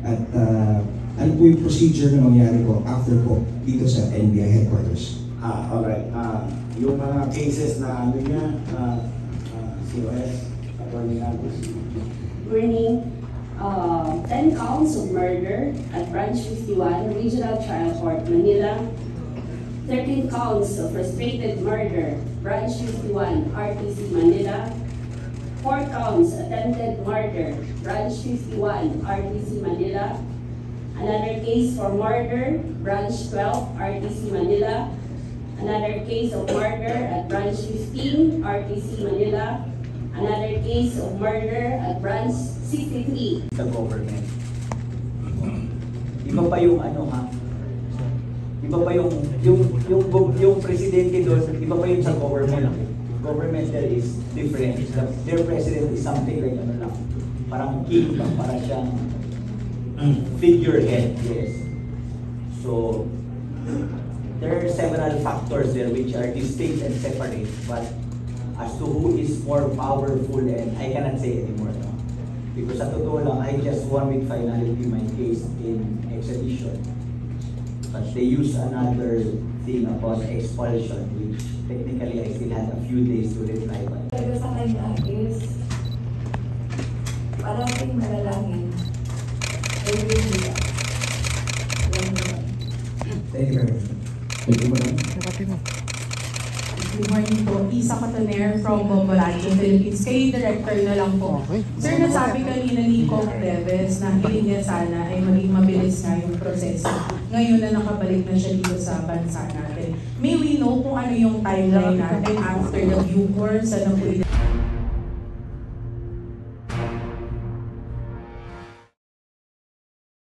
At ano po yung procedure na mangyari po after po dito sa NBI headquarters? Alright. Yung mga cases na ano niya, COS, Attorney Nagos. Burning 10 counts of murder at Branch 51, Regional Trial Court, Manila. 13 counts of frustrated murder, Branch 51, RTC, Manila. 4 counts attempted murder, Branch 51, RTC, Manila. Another case for murder, Branch 12, RTC, Manila. Another case of murder at Branch 15, RTC, Manila. Another case of murder at Branch 63. Sa government. Iba pa yung ano ha? Iba pa yung presidente doon, iba pa yung sa government. Governmental is different. Their president is something like ano lang, parang king lang, parang siyang figurehead. Yes. So there are several factors there which are distinct and separate, but as to who is more powerful, and I cannot say anymore. No? Because sa totoo lang, I just won with finality my case in extradition. But they use another thing about expulsion, which technically I still had a few days to reply. Talaga sa kanya is parating malalangin. Every day. Thank you very much. Thank you, madam. Good morning po. Isa Cotoner from Bomboradio, Philippines. Kayo director na lang po. Sir, nasabi kanina ni Coc Reves na hiling niya sana ay maging mabilis na yung proseso. Ngayon na nakabalik na siya dito sa bansa natin. May we know kung ano yung timeline natin after the view course? Ano po